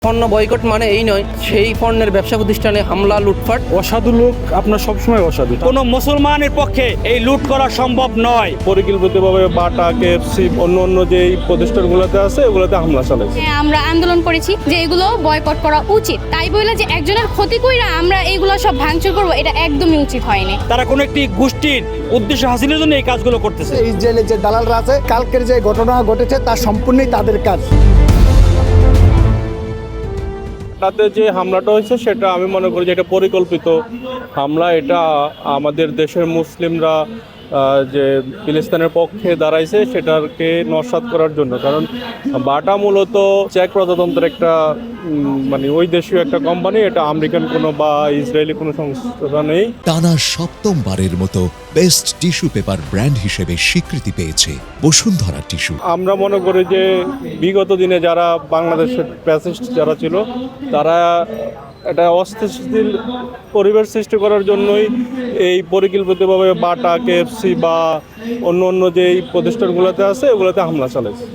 পণ্য বয়কট মানে এই নয় সেই পণ্যের ব্যবসা প্রতিষ্ঠানে হামলা লুটপাট। অসাধু লোক আপনার সবসময় অসাধু। কোনো মুসলমানের পক্ষে এই লুট করা সম্ভব নয়। পরিকল্পিতভাবে বাটা কেএফসি অন্য যে প্রতিষ্ঠানগুলোতে আছে ওগুলোতে হামলা চালাইছে। আমরা আন্দোলন করেছি যে এগুলো বয়কট করা উচিত, তাই বলে যে একজনের ক্ষতি কইরা আমরা এগুলো সব ভাঙচুর করবো, এটা একদমই উচিত হয়নি। তারা কোনো একটি গোষ্ঠীর উদ্দেশ্য হাসিলের জন্য এই কাজগুলো করতেছে। ইসরায়েলের যে দালালরা আছে, কালকের যে ঘটনা ঘটেছে তা সম্পূর্ণই তাদের কাজ। তাতে যে হামলাটা হয়েছে সেটা আমি মনে করি যে এটা পরিকল্পিত হামলা। এটা আমাদের দেশের মুসলিমরা যে ফিলিস্তিনের পক্ষে দাঁড়াইছে সেটাকে নস্যাৎ করার জন্য। কারণ বাটা মূলত চেক প্রজাতন্ত্রের একটা মানে ওই দেশীয় একটা কোম্পানি, এটা আমেরিকান কোনো বা ইসরায়েলি কোনো সংস্থা নেই। টানা সপ্তমবারের মতো বেস্ট টিস্যু পেপার ব্র্যান্ড হিসেবে স্বীকৃতি পেয়েছে বসুন্ধরা টিস্যু। আমরা মনে করি যে বিগত দিনে যারা বাংলাদেশের প্যাসিস্ট যারা ছিল তারা এটা অস্থিতিশীল পরিবেশ সৃষ্টি করার জন্যই এই পরিকল্পিতভাবে বাটা কেএফসি বা অন্য যে প্রতিষ্ঠানগুলোতে আছে ওগুলোতে হামলা চালাইছে।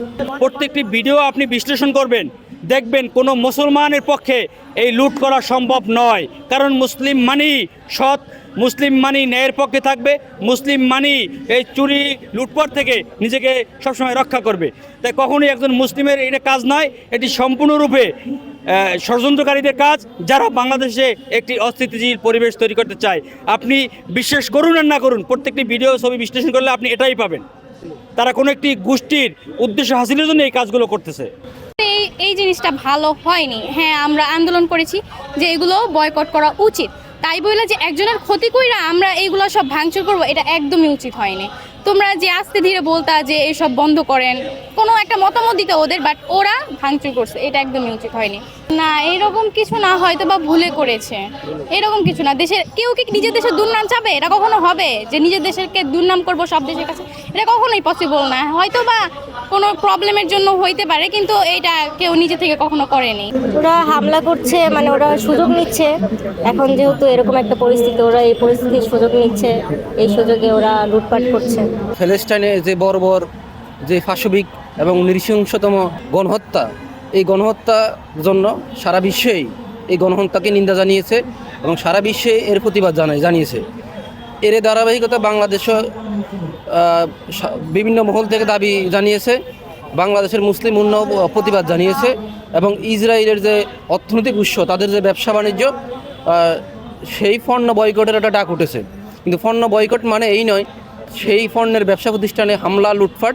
প্রত্যেকটি ভিডিও আপনি বিশ্লেষণ করবেন, দেখবেন কোনো মুসলমানের পক্ষে এই লুট করা সম্ভব নয়। কারণ মুসলিম মানি সৎ, মুসলিম মানি ন্যায়ের পক্ষে থাকবে, মুসলিম মানি এই চুরি লুটপাট থেকে নিজেকে সবসময় রক্ষা করবে। তাই কখনোই একজন মুসলিমের এটা কাজ নয়, এটি সম্পূর্ণরূপে ষড়যন্ত্রকারীদের কাজ, যারা বাংলাদেশে একটি অস্থিতিশীল পরিবেশ তৈরি করতে চায়। আপনি বিশ্বাস করুন আর না করুন, প্রত্যেকটি ভিডিও ছবি বিশ্লেষণ করলে আপনি এটাই পাবেন। তারা কোনো একটি গোষ্ঠীর উদ্দেশ্য হাসিলের জন্য এই কাজগুলো করতেছে। এই জিনিসটা ভালো হয়নি। হ্যাঁ, আমরা আন্দোলন করেছি যে এগুলো বয়কট করা উচিত, তাই বলে যে একজনের ক্ষতি কইরা আমরা এইগুলো সব ভাঙচুর করবো, এটা একদমই উচিত হয়নি। তোমরা যে আস্তে ধীরে বলতা যে এসব বন্ধ করেন, কোনো একটা মতামত দিতে ওদের, বাট ওরা ভাঙচুর করছে, এটা একদমই উচিত হয়নি। না, এরকম কিছু না, হয়তো বা ভুলে করেছে, এরকম কিছু না। দেশের কেউ কি নিজের দেশের দুর্নাম চাবে? এটা কখনো হবে যে নিজের দেশেরকে দুর্নাম করবো সব দেশের কাছে? এটা কখনোই পসিবল না। হয়তো বা কোনো প্রবলেমের জন্য হইতে পারে, কিন্তু এটা কেউ নিজে থেকে কখনো করেনি। ওরা হামলা করছে, মানে ওরা সুযোগ নিচ্ছে। এখন যেহেতু এরকম একটা পরিস্থিতি, ওরা এই পরিস্থিতির সুযোগ নিচ্ছে, এই সুযোগে ওরা লুটপাট করছে। প্যালেস্টাইনে যে বর্বর যে পাশবিক এবং নৃশংসতম গণহত্যা, এই গণহত্যার জন্য সারা বিশ্বেই এই গণহত্যাকে নিন্দা জানিয়েছে এবং সারা বিশ্বে এর প্রতিবাদ জানিয়েছে। এর ধারাবাহিকতা বাংলাদেশও বিভিন্ন মহল থেকে দাবি জানিয়েছে, বাংলাদেশের মুসলিম উন্নয়ন প্রতিবাদ জানিয়েছে এবং ইসরায়েলের যে অর্থনৈতিক উৎস, তাদের যে ব্যবসা বাণিজ্য, সেই পণ্য বয়কটের একটা ডাক উঠেছে। কিন্তু পণ্য বয়কট মানে এই নয় সেই পণ্যের ব্যবসা প্রতিষ্ঠানে হামলা লুটপাট।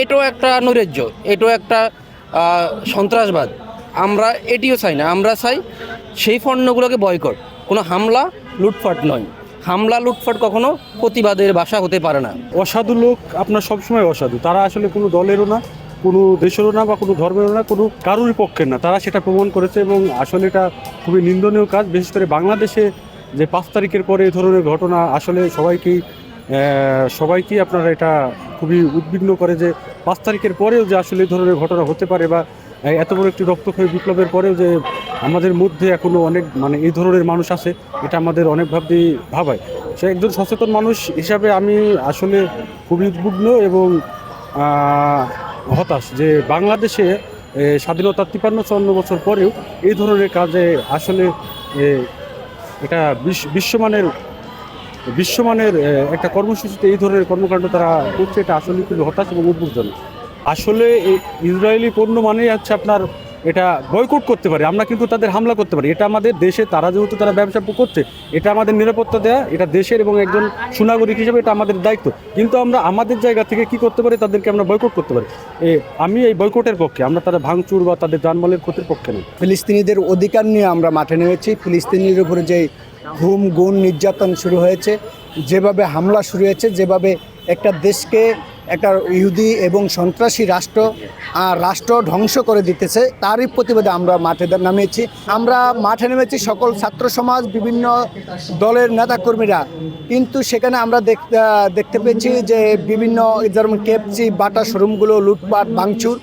এটাও একটা নৈরাজ্য, এটাও একটা সন্ত্রাসবাদ। আমরা এটিও চাই না। আমরা চাই সেই পণ্যগুলোকে বয়কট, কোনো হামলা লুটপাট নয়। হামলা লুটপাট কখনো প্রতিবাদের ভাষা হতে পারে না। অসাধু লোক আপনার সবসময় অসাধু। তারা আসলে কোনো দলেরও না, কোনো দেশেরও না বা কোনো ধর্মেরও না, কোনো কারোরই পক্ষের না। তারা সেটা প্রমাণ করেছে এবং আসলে এটা খুবই নিন্দনীয় কাজ। বিশেষ করে বাংলাদেশে যে 5 তারিখের পরে এই ধরনের ঘটনা আসলে সবাইকেই আপনারা এটা খুবই উদ্বিগ্ন করে যে 5 তারিখের পরেও যে আসলে এই ধরনের ঘটনা হতে পারে, বা এত বড় একটি রক্তক্ষয়ী বিপ্লবের পরেও যে আমাদের মধ্যে এখনও অনেক মানে এই ধরনের মানুষ আছে, এটা আমাদের অনেকভাবেই ভাবায়। সে একজন সচেতন মানুষ হিসাবে আমি আসলে খুবই উদ্বিগ্ন এবং হতাশ যে বাংলাদেশে স্বাধীনতার 53-54 বছর পরেও এই ধরনের কাজে আসলে এটা বিশ্বমানের একটা কর্মসূচিতে এই ধরনের কর্মকাণ্ড তারা করছে। এটা আসলে খুবই হতাশ এবং উদ্বেগজনক। আসলে ইসরায়েলি পণ্য মানেই হচ্ছে আপনার এটা বয়কট করতে পারে, আমরা কিন্তু তাদের হামলা করতে পারি। এটা আমাদের দেশে তারা যেহেতু তারা ব্যবসা করছে, এটা আমাদের নিরাপত্তা দেওয়া, এটা দেশের এবং একজন সুনাগরিক হিসেবে এটা আমাদের দায়িত্ব। কিন্তু আমরা আমাদের জায়গা থেকে কি করতে পারি, তাদেরকে আমরা বয়কট করতে পারি। আমি এই বয়কটের পক্ষে, আমরা তাদের ভাঙচুর বা তাদের জানমালের ক্ষতির পক্ষে নই। ফিলিস্তিনিদের অধিকার নিয়ে আমরা মাঠে নেমেছি। ফিলিস্তিনির উপরে যে গুম নির্যাতন শুরু হয়েছে, যেভাবে হামলা শুরু হয়েছে, যেভাবে একটা দেশকে একটা ইহুদি এবং সন্ত্রাসী রাষ্ট্র ধ্বংস করে দিতেছে, তারই প্রতিবাদে আমরা মাঠে নেমেছি। সকল ছাত্র সমাজ, বিভিন্ন দলের নেতাকর্মীরা। কিন্তু সেখানে আমরা দেখতে পেয়েছি যে বিভিন্ন যেমন কেএফসি বাটা শোরুমগুলো লুটপাট ভাঙচুর।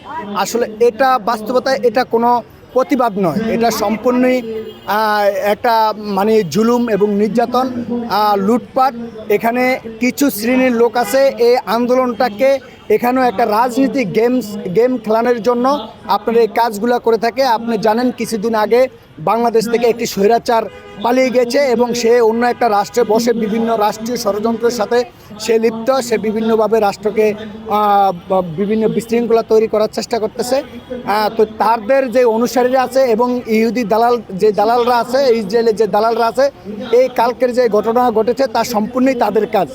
আসলে এটা বাস্তবতায় এটা কোনো প্রতিবাদ নয়, এটা সম্পূর্ণই একটা মানে জুলুম এবং নির্যাতন, লুটপাট। এখানে কিছু শ্রেণীর লোক আছে এই আন্দোলনটাকে এখানেও একটা রাজনীতিক গেম খেলানোর জন্য আপনার এই কাজগুলো করে থাকে। আপনি জানেন কিছুদিন আগে বাংলাদেশ থেকে একটি স্বৈরাচার পালিয়ে গেছে এবং সে অন্য একটা রাষ্ট্রে বসে বিভিন্ন রাষ্ট্রীয় ষড়যন্ত্রের সাথে সে লিপ্ত, সে বিভিন্নভাবে রাষ্ট্রকে বিভিন্ন বিশৃঙ্খলা তৈরি করার চেষ্টা করতেছে। তো তাদের যে অনুসারীরা আছে এবং ইহুদি দালালরা আছে, ইসরায়েলের যে দালালরা আছে, এই কালকের যে ঘটনা ঘটেছে তা সম্পূর্ণই তাদের কাজ।